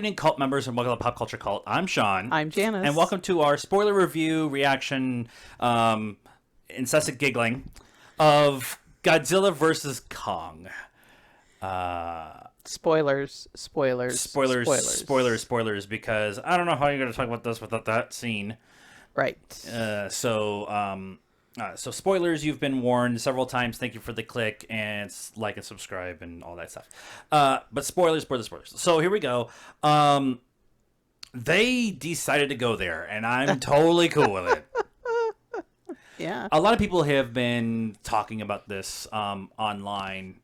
evening, cult members, and welcome to Pop Culture Cult. I'm Sean. I'm Janice. And welcome to our spoiler review reaction, incessant giggling, of Godzilla vs. Kong. Spoilers, because I don't know how you're going to talk about this without that scene. Right. So spoilers, you've been warned several times. Thank you for the click and like and subscribe and all that stuff. But spoilers. So here we go. They decided to go there, and I'm totally cool with it. Yeah. A lot of people have been talking about this online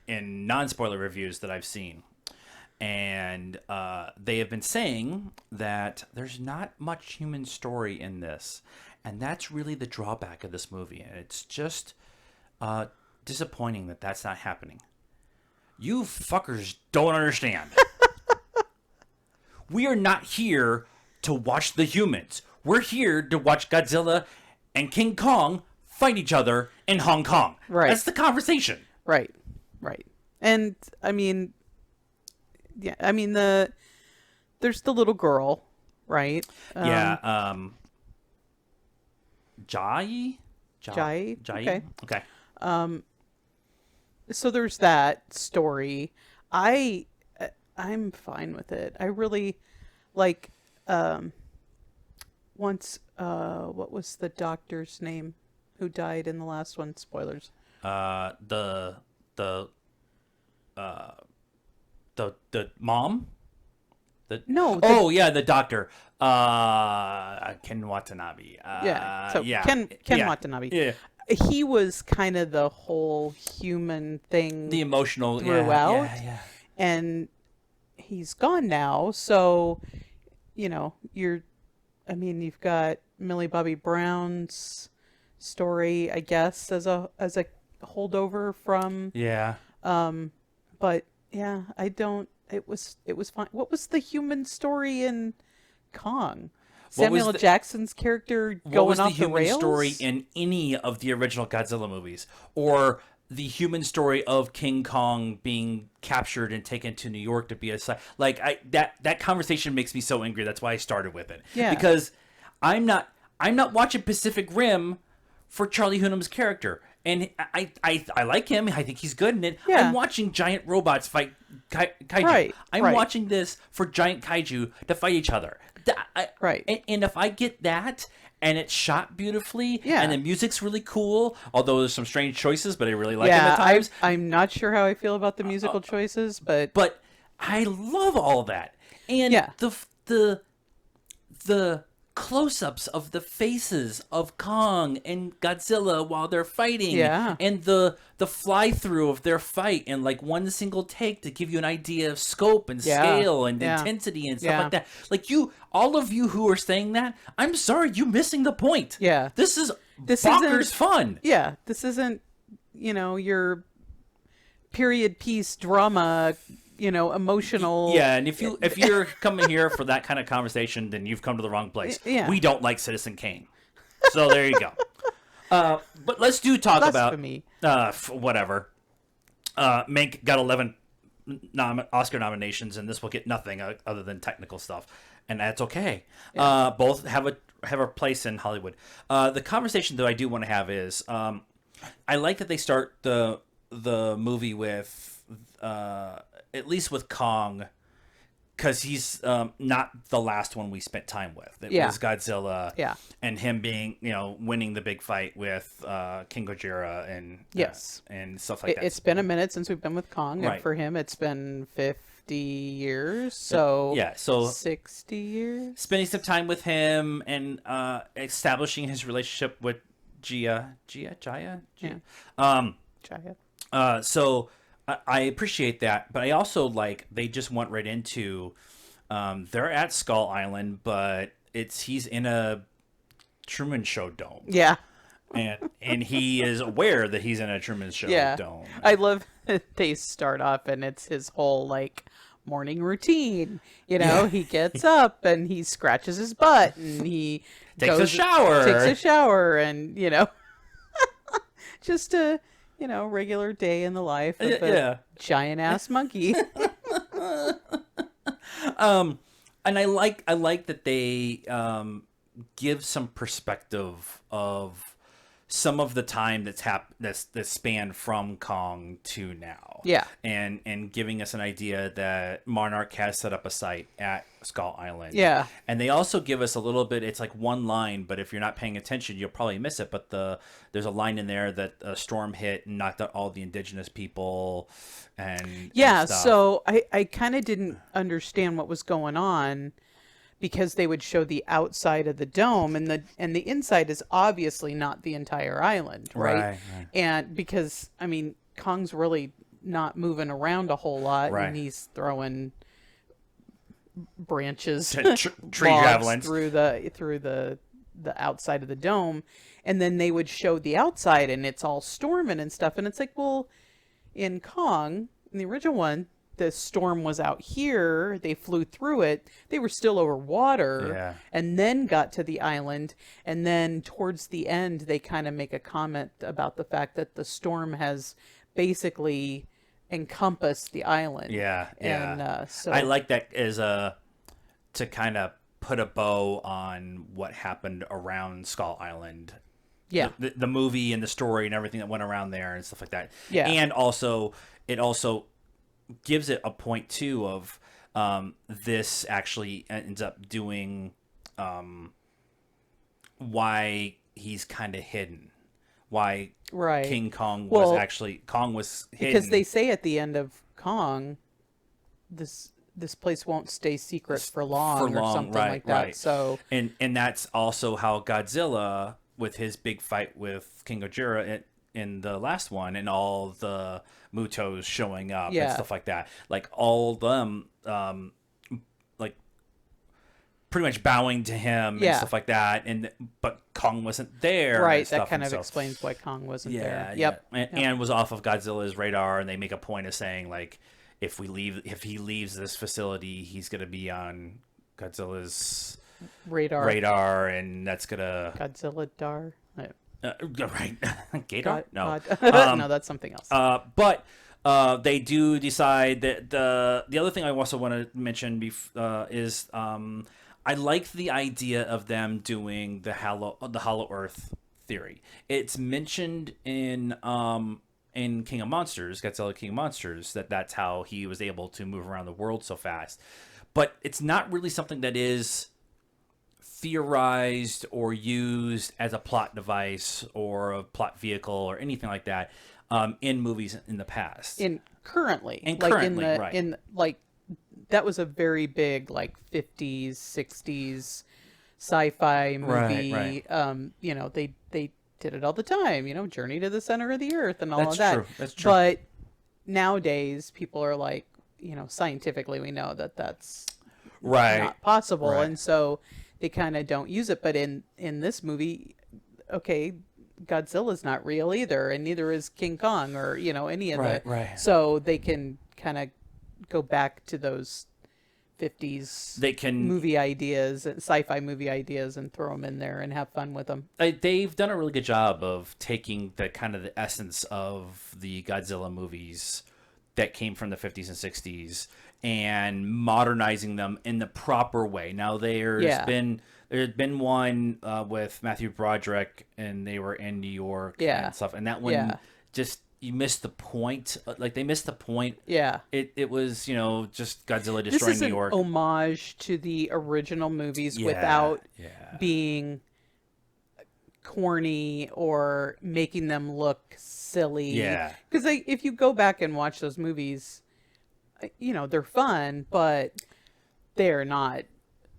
in non-spoiler reviews that I've seen. And they have been saying that there's not much human story in this. And that's really the drawback of this movie. And it's just disappointing that that's not happening. You fuckers don't understand. We are not here to watch the humans. We're here to watch Godzilla and King Kong fight each other in Hong Kong. Right. That's the conversation. Right. And I mean, there's the little girl, right? Jai. Okay. Okay. So there's that story. I'm fine with it. I really like once what was the doctor's name who died in the last one? Spoilers. The mom? The doctor. Ken Watanabe. Ken Watanabe. Yeah. He was kind of the whole human thing. The emotional throughout. Yeah. And he's gone now, so you've got Millie Bobby Brown's story, I guess, as a holdover from but yeah, it was fine. What was the human story in Kong? Samuel Jackson's character going off the rails? What was the human story in any of the original Godzilla movies? Or the human story of King Kong being captured and taken to New York to be a... that conversation makes me so angry. That's why I started with it. Yeah. Because I'm not watching Pacific Rim for Charlie Hunnam's character. And I like him. I think he's good in it. Yeah. I'm watching giant robots fight kaiju. Right. I'm watching this for giant kaiju to fight each other. Right. And if I get that, and it's shot beautifully, and the music's really cool, although there's some strange choices, but I really like them at times. I'm not sure how I feel about the musical choices, but I love all of that. And the close-ups of the faces of Kong and Godzilla while they're fighting, and the fly-through of their fight in like one single take to give you an idea of scope and scale and intensity and stuff like that. Like all of you who are saying that, I'm sorry, you're missing the point. Yeah, this bonkers fun. Yeah, this isn't your period piece drama. Emotional. Yeah, and if you're coming here for that kind of conversation, then you've come to the wrong place. Yeah. We don't like Citizen Kane. So there you go. But let's talk about whatever. Mank got 11 Oscar nominations, and this will get nothing other than technical stuff, and that's okay. Yeah. Both have a place in Hollywood. The conversation that I do want to have is, I like that they start the movie with at least with Kong, because he's not the last one we spent time with. It was Godzilla, and him being winning the big fight with King Gojira and and stuff like that. It's been a minute since we've been with Kong, and for him it's been 50 years. So 60 years. Spending some time with him and establishing his relationship with Jaya. So I appreciate that, but I also they just went right into they're at Skull Island, but he's in a Truman Show dome. Yeah. And he is aware that he's in a Truman Show dome. I love that they start off and it's his whole morning routine. He gets up and he scratches his butt and he takes a shower and just a regular day in the life of a giant ass monkey. And I like that they give some perspective of some of the time that's spanned from Kong to now. Yeah. And giving us an idea that Monarch has set up a site at Skull Island. Yeah. And they also give us a little bit, it's like one line, but if you're not paying attention, you'll probably miss it. But there's a line in there that a storm hit and knocked out all the indigenous people and stuff. So I kind of didn't understand what was going on, because they would show the outside of the dome, and the inside is obviously not the entire island, right? And because, I mean, Kong's really not moving around a whole lot, and he's throwing branches, tree javelins through the outside of the dome, and then they would show the outside, and it's all storming and stuff, and it's like, well, in Kong, in the original one, the storm was out here, they flew through it, they were still over water, and then got to the island, and then towards the end they kind of make a comment about the fact that the storm has basically encompassed the island. And so I like that as to kind of put a bow on what happened around Skull Island. The movie and the story and everything that went around there and stuff like that. And also it also gives it a point too of this actually ends up doing why he's kind of hidden, why King Kong was actually Kong was hidden, because they say at the end of Kong, this place won't stay secret for long or something like that. So and that's also how Godzilla, with his big fight with King Ghidorah in the last one, and all the Mutos showing up and stuff like that, like all of them like pretty much bowing to him and stuff like that, but Kong wasn't there, that kind of explains why Kong wasn't there. And was off of Godzilla's radar, and they make a point of saying, like, if he leaves this facility, he's gonna be on Godzilla's radar, and that's gonna Godzilla Dar. Right. Gator? No. No, that's something else. But they do decide that the other thing I also want to mention is I like the idea of them doing the Hollow Earth theory. It's mentioned in King of Monsters, Godzilla King of Monsters, that's how he was able to move around the world so fast. But it's not really something that is theorized or used as a plot device or a plot vehicle or anything like that in movies in the past. Currently, that was a very big 50s, 60s sci-fi movie. They did it all the time. Journey to the Center of the Earth and all of that. That's true. But nowadays, people are like, scientifically, we know that that's not possible, and so they kind of don't use it. But in this movie, okay, Godzilla's not real either, and neither is King Kong or any of the. So they can kind of go back to those 50s movie ideas, sci-fi movie ideas, and throw them in there and have fun with them. They've done a really good job of taking the kind of the essence of the Godzilla movies that came from the 50s and 60s and modernizing them in the proper way. Now there's been one with Matthew Broderick, and they were in New York and stuff, and that one just, you missed the point. Like, they missed the point. It was just Godzilla destroying New York. This is an homage to the original movies without being corny or making them look silly. Because if you go back and watch those movies, they're fun, but they're not.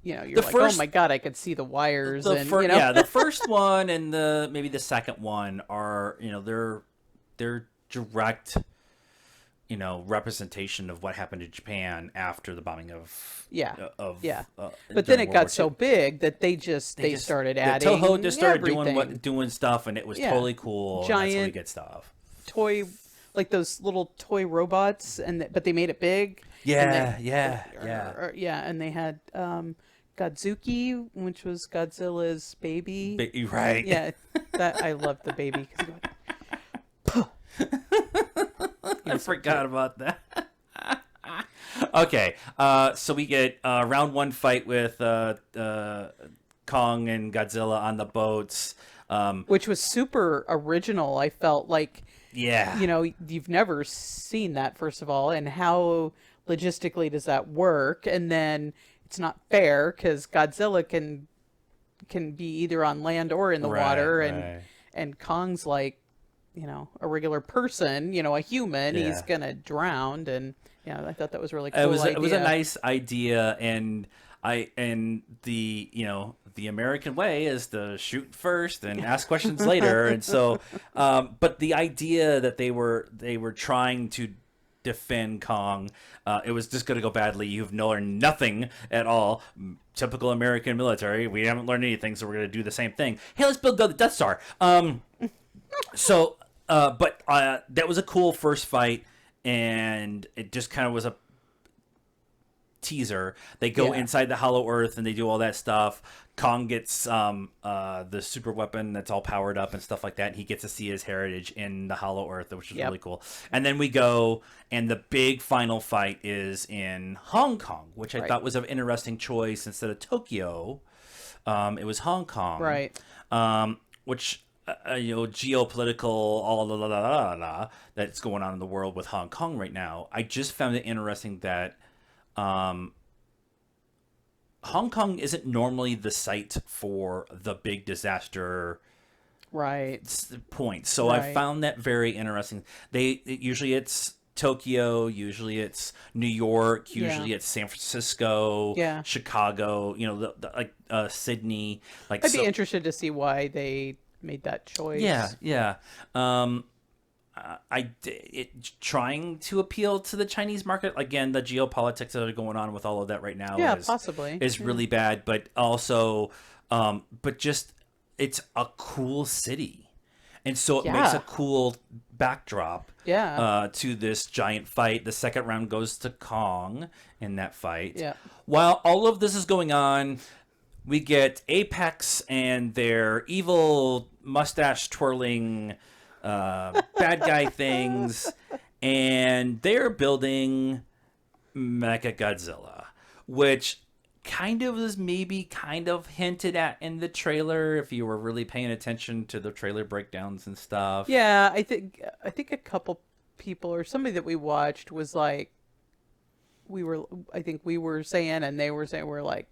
You're like, oh my god, I could see the wires. The first one and maybe the second one are they're direct representation of what happened in Japan after the bombing of but then it got so big that they started adding. Toho just started doing stuff, and it was totally cool. Giant, and that's really good stuff. Toy, like those little toy robots, but they made it big. And they had Godzuki, which was Godzilla's baby. Right. Yeah, that I loved the baby. I forgot about that. Okay, so we get round one fight with Kong and Godzilla on the boats. Which was super original. I felt like, Yeah. you've never seen that, first of all, and how logistically does that work? And then it's not fair because Godzilla can be either on land or in the water, Right. and Kong's like, a regular person, a human. He's Yeah. gonna drown, and I thought that was a really cool. It was a nice idea, and the American way is to shoot first and ask questions later, and so but the idea that they were trying to defend Kong, it was just going to go badly. You've learned nothing at all. Typical American military. We haven't learned anything, so we're going to do the same thing. Hey, let's build the Death Star. But that was a cool first fight, and it just kind of was a teaser. They go inside the Hollow Earth and they do all that stuff. Kong gets the super weapon that's all powered up and stuff like that. And he gets to see his heritage in the Hollow Earth, which is really cool. And then we go, and the big final fight is in Hong Kong, which I thought was an interesting choice. Instead of Tokyo, it was Hong Kong, right? Which geopolitical all that's going on in the world with Hong Kong right now. I just found it interesting that Hong Kong isn't normally the site for the big disaster point. So I found that very interesting. Usually it's Tokyo, usually it's New York, usually it's San Francisco, Chicago, Sydney. I'd be interested to see why they made that choice. Yeah. Trying to appeal to the Chinese market. Again, the geopolitics that are going on with all of that right now is really bad, but also but just it's a cool city, and so it makes a cool backdrop to this giant fight. The second round goes to Kong in that fight. While all of this is going on, we get Apex and their evil mustache twirling bad guy things, and they're building Mechagodzilla, which kind of was maybe kind of hinted at in the trailer if you were really paying attention to the trailer breakdowns and stuff. Yeah, I think a couple people or somebody that we watched was like, we were saying, and they were saying, we're like,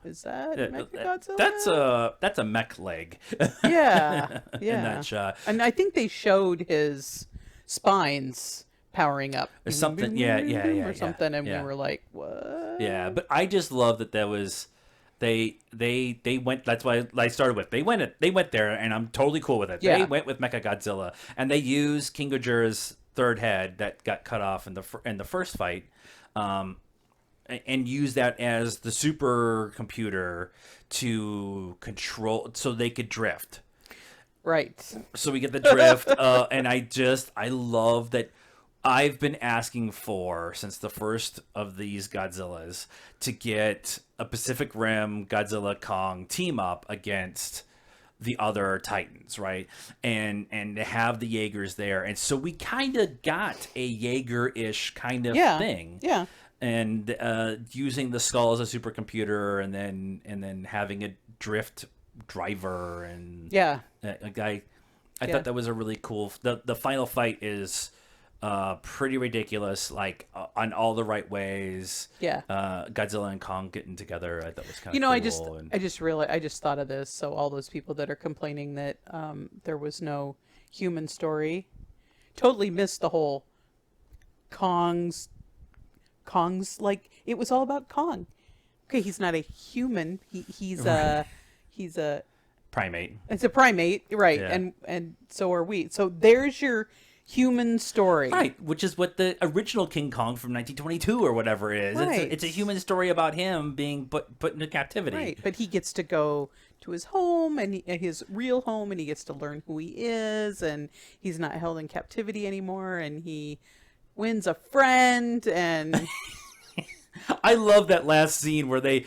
is that Mechagodzilla? That's a mech leg. Yeah. In that shot. And I think they showed his spines powering up. Or something. Or something, and we were like, what? Yeah, but I just love that there was they went. That's why I started with they went there, and I'm totally cool with it. They went with Mechagodzilla, and they used King Ghidorah's third head that got cut off in the first fight. And use that as the supercomputer to control, so they could drift. Right. So we get the drift, and I love that. I've been asking for, since the first of these Godzillas, to get a Pacific Rim Godzilla Kong team up against the other Titans, right? And to have the Jaegers there. And so we kind of got a Jaeger-ish kind of thing. Yeah. And using the skull as a supercomputer, and then having a drift driver, and a guy. I thought that was a really cool. The final fight is pretty ridiculous, like on all the right ways. Yeah. Godzilla and Kong getting together, I thought was kind of cool. I just thought of this. So all those people that are complaining that there was no human story, totally missed the whole Kong's like, it was all about Kong. Okay, he's not a human. He's a primate. It's a primate, right? Yeah. And so are we. So there's your human story, right? Which is what the original King Kong from 1922 or whatever is. Right. It's a human story about him being put into captivity. Right, but he gets to go to his home and his real home, and he gets to learn who he is, and he's not held in captivity anymore, and he wins a friend. And I love that last scene where they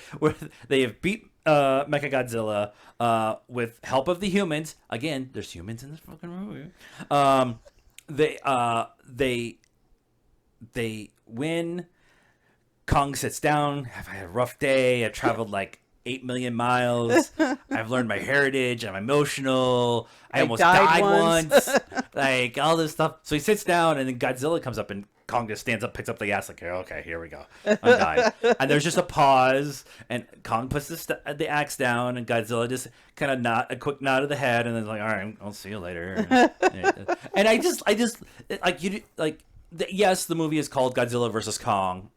have beat Mechagodzilla with help of the humans. Again, there's humans in this fucking movie. They win. Kong sits down. I've had a rough day. I've traveled like 8 million miles. I've learned my heritage. I'm emotional. I almost died once. Like all this stuff. So he sits down, and then Godzilla comes up, and Kong just stands up, picks up the axe, like, okay, here we go. I'm dying. And there's just a pause, and Kong puts the axe down, and Godzilla just kind of a quick nod of the head, and then like, all right, I'll see you later. And I just like you like. Yes, the movie is called Godzilla versus Kong,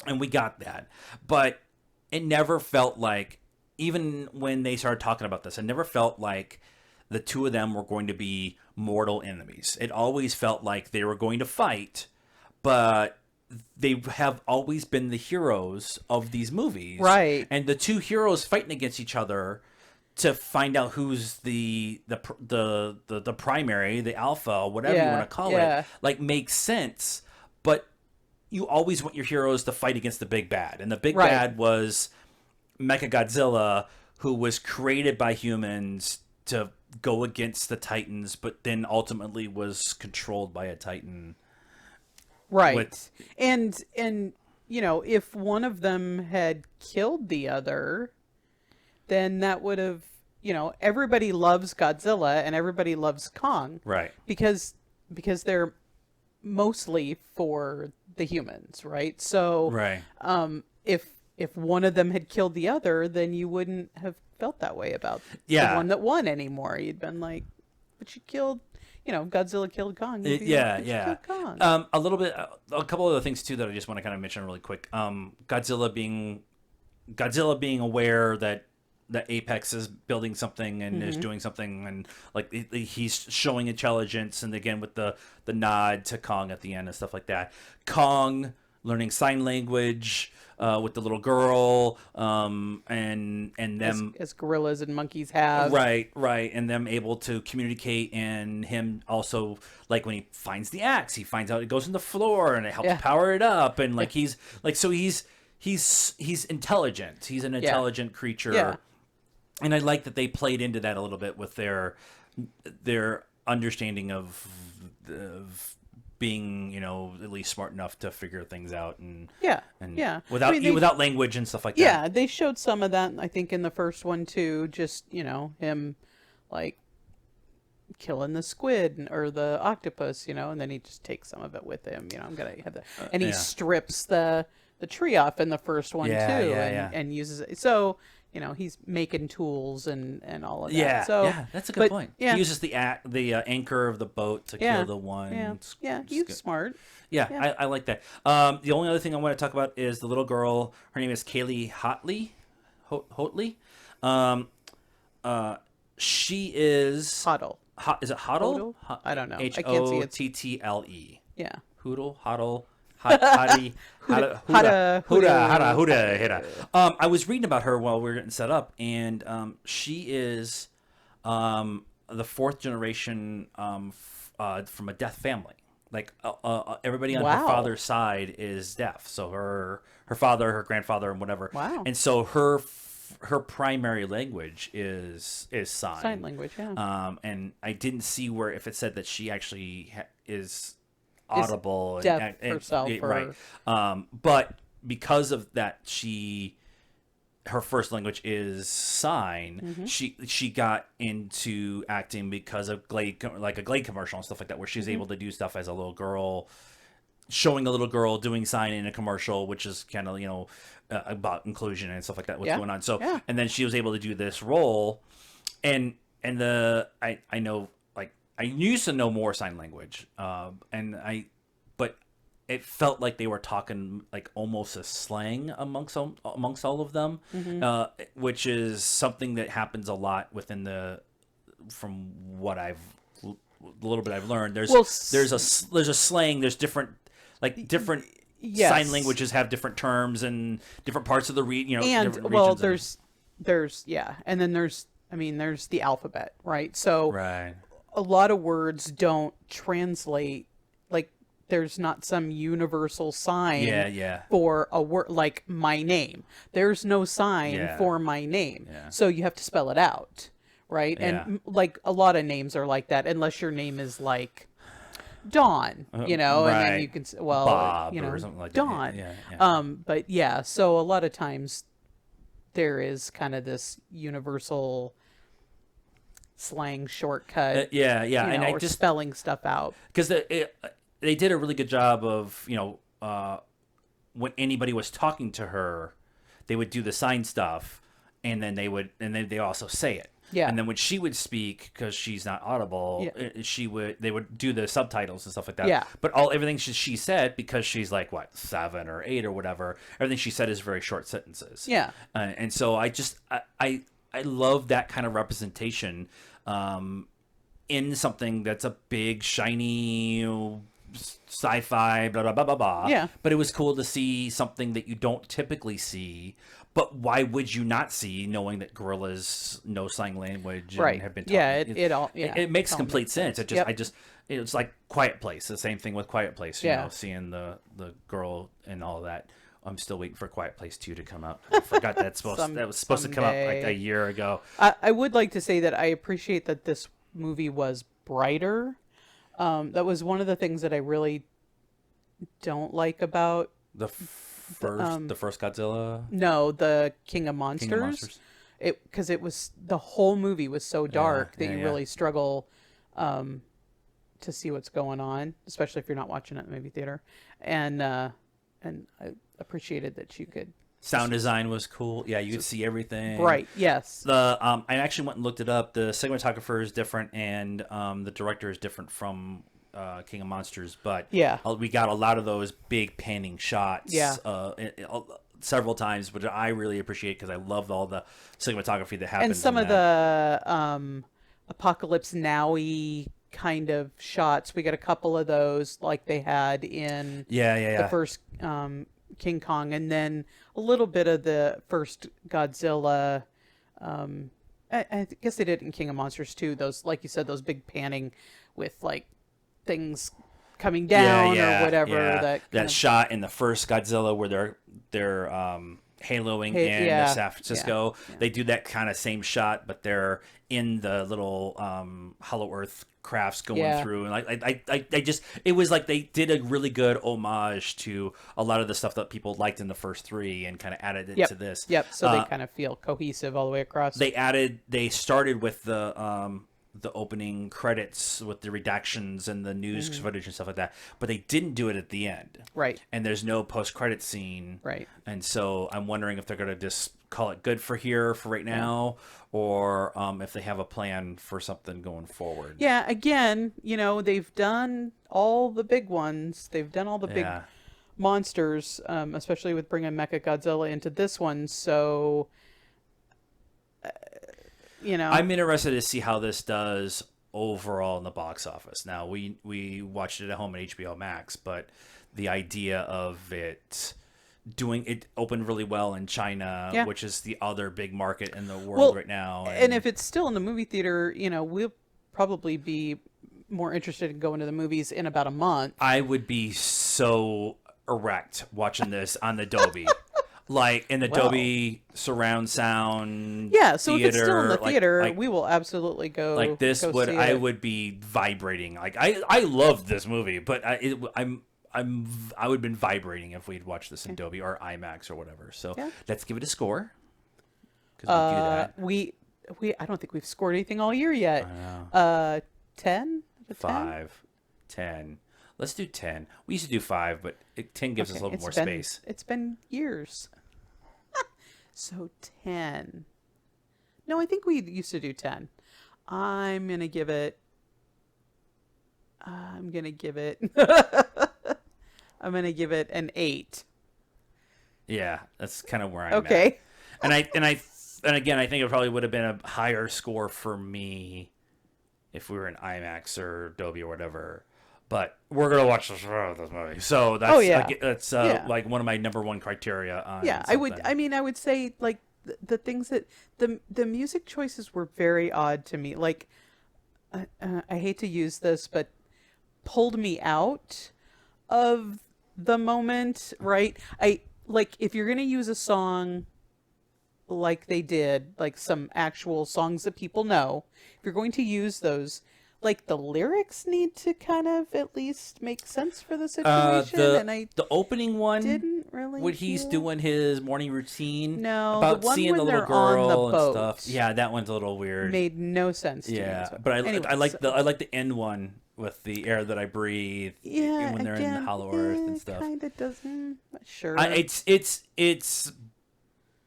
and we got that, but it never felt like, even when they started talking about this, it never felt like the two of them were going to be mortal enemies. It always felt like they were going to fight, but they have always been the heroes of these movies. Right. And the two heroes fighting against each other to find out who's the primary, the alpha, whatever you want to call it, like, makes sense. But you always want your heroes to fight against the big bad. And the big bad was Mechagodzilla, who was created by humans to go against the Titans, but then ultimately was controlled by a Titan. Right. And you know, if one of them had killed the other, then that would have, you know, everybody loves Godzilla and everybody loves Kong. Right. Because they're mostly for the humans, right? So right. If one of them had killed the other, then you wouldn't have felt that way about the one that won anymore. You'd been like, but you killed, you know, Godzilla killed Kong. Killed Kong. A little bit, a couple other things too that I just want to kind of mention really quick. Godzilla being aware that Apex is building something and is doing something, and like he's showing intelligence, and again with the nod to Kong at the end and stuff like that. Kong learning sign language with the little girl, and them as gorillas and monkeys have. Right, and them able to communicate, and him also, like, when he finds the axe, he finds out it goes in the floor and it helps power it up, and like he's intelligent. He's an intelligent creature. Yeah. And I like that they played into that a little bit with their understanding of being, you know, at least smart enough to figure things out and without language and stuff like that. Yeah, they showed some of that, I think, in the first one too. Just, you know, him like killing the squid or the octopus, you know, and then he just takes some of it with him. You know, I'm gonna have that, and he strips the tree off in the first one too, and uses it. So, you know, he's making tools and all of that. Yeah, so, that's a good point. Yeah. He uses the anchor of the boat to kill the one. Yeah, he's smart. Yeah, I like that. The only other thing I want to talk about is the little girl. Her name is Kaylee Hotley. She is... Huddle. Is it Huddle? I don't know. I can't see it. Hottle. Yeah. Hoodle, Huddle. Huda. I was reading about her while we were getting set up, and she is the fourth generation from a deaf family. Like everybody on her father's side is deaf. So her father, her grandfather, and whatever. Wow. And so her primary language is sign language. Yeah. And I didn't see where if it said that she actually is audible deaf herself, right. But because of that, her first language is sign. She got into acting because of Glade commercial and stuff like that, where she's able to do stuff as a little girl, showing a little girl doing sign in a commercial, which is kind of, you know, about inclusion and stuff like that, what's going on. So and then she was able to do this role, and I know, like, I used to know more sign language, but it felt like they were talking like almost a slang amongst all of them, which is something that happens a lot from what the little bit I've learned. There's a slang. There's different sign languages have different terms and different parts of the and there's and then there's the alphabet, right? So a lot of words don't translate. Like, there's not some universal sign for a word like my name. There's no sign for my name. So you have to spell it out, right? And like a lot of names are like that, unless your name is like Dawn, you know, right. and then you can, well, Bob, you know, or something like Dawn. that. Yeah. But yeah, so a lot of times there is kind of this universal slang shortcut, yeah, and I or just spelling stuff out. because they did a really good job of when anybody was talking to her, they would do the sign stuff, and then they also say it. Yeah. And then when she would speak, because she's not audible, Yeah. they would do the subtitles and stuff like that. Yeah. But everything she said, because she's like what 7 or 8 or whatever, everything she said is very short sentences. Yeah. And so I love that kind of representation in something that's a big shiny sci-fi blah blah blah blah blah. Yeah. But it was cool to see something that you don't typically see. But why would you not see, knowing that gorillas know sign language and Right. have been talking? Yeah, it makes complete sense. Yep. It's like Quiet Place. The same thing with Quiet Place. You Yeah. know, seeing the girl and all that. I'm still waiting for Quiet Place 2 to come out. I forgot that was supposed to come out like a year ago. I would like to say that I appreciate that this movie was brighter. That was one of the things that I really don't like about The first Godzilla. No, the King of Monsters. King of Monsters. Because it was, the whole movie was so dark that you really struggle to see what's going on, especially if you're not watching it in the movie theater. And I appreciated that you could. Sound design was cool. Yeah, you could see everything. Right. Yes. I actually went and looked it up. The cinematographer is different, and the director is different from King of Monsters. But yeah, we got a lot of those big panning shots. Yeah. Several times, which I really appreciate because I love all the cinematography that happens. And some of the Apocalypse Now-y kind of shots. We got a couple of those like they had in the first King Kong, and then a little bit of the first Godzilla. I guess they did it in King of Monsters too. Those, like you said, those big panning with like things coming down or whatever. Yeah. That shot in the first Godzilla where they're haloing in San Francisco. Yeah. They do that kind of same shot, but they're in the little Hollow Earth crafts going through, and I just, it was like they did a really good homage to a lot of the stuff that people liked in the first 3 and kind of added it to this. So they kind of feel cohesive all the way across. They started with the opening credits with the redactions and the news footage and stuff like that, but they didn't do it at the end. Right. And there's no post-credit scene. Right. And so I'm wondering if they're going to just call it good for here for right now, or if they have a plan for something going forward. Yeah, again, they've done all the big ones. They've done all the big monsters, especially with bringing Mechagodzilla into this one. So, I'm interested to see how this does overall in the box office. Now, we watched it at home at HBO Max, but the idea of it opened really well in China, which is the other big market in the world right now. And if it's still in the movie theater, we'll probably be more interested in going to the movies in about a month. I would be so erect watching this on the Dolby. Like in the Dolby surround sound. Yeah, so theater, if it's still in the theater, we will absolutely go. Like this I would be vibrating. Like I love this movie, but I would have been vibrating if we'd watched this in Dolby or IMAX or whatever. So let's give it a score. Because we do that. I don't think we've scored anything all year yet. I know. 10? 5, 10. Let's do 10. We used to do 5, but 10 gives us a little more space. It's been years. So 10. No, I think we used to do 10. I'm going to give it I'm going to give it an 8. Yeah, that's kind of where I'm at. And again, I think it probably would have been a higher score for me if we were in IMAX or Dolby or whatever. But we're gonna watch this movie, so that's like one of my number one criteria. On something. I would say like the things that the music choices were very odd to me. Like I hate to use this, but pulled me out of the moment. Right? I like if you're gonna use a song like they did, like some actual songs that people know. If you're going to use those, like the lyrics need to kind of at least make sense for the situation. And the opening one didn't really when he's doing his morning routine. No, about the one seeing when the little they're girl on the and boat stuff. Yeah, that one's a little weird. made no sense to me. Yeah, but I like the end one with the air that I breathe. Yeah, when they're in the Hollow Earth and stuff. Kind of doesn't. Sure. It's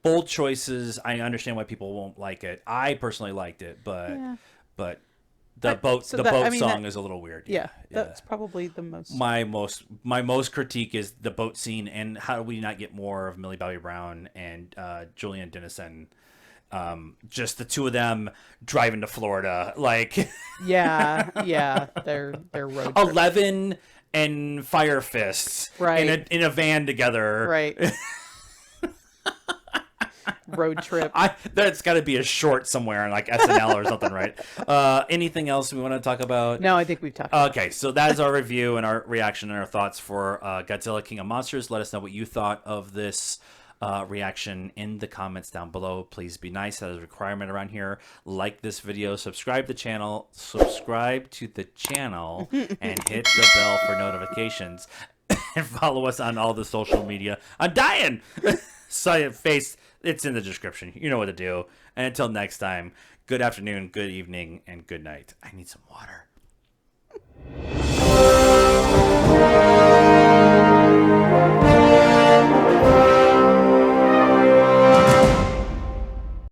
bold choices. I understand why people won't like it. I personally liked it, but the boat song is a little weird. Yeah, that's probably the most. My most critique is the boat scene, and how do we not get more of Millie Bobby Brown and Julian Dennison? Just the two of them driving to Florida, like yeah, they're road trip. 11 and Fire Fists, right, in a van together, right. Road trip. That's got to be a short somewhere on like SNL or something, right? Anything else we want to talk about? No, I think we've talked. Okay, so that is our review and our reaction and our thoughts for Godzilla King of Monsters. Let us know what you thought of this reaction in the comments down below. Please be nice. That is a requirement around here. Like this video, subscribe to the channel, and hit the bell for notifications. And follow us on all the social media. I'm dying. Silent face. It's in the description. You know what to do. And until next time, good afternoon, good evening, and good night. I need some water.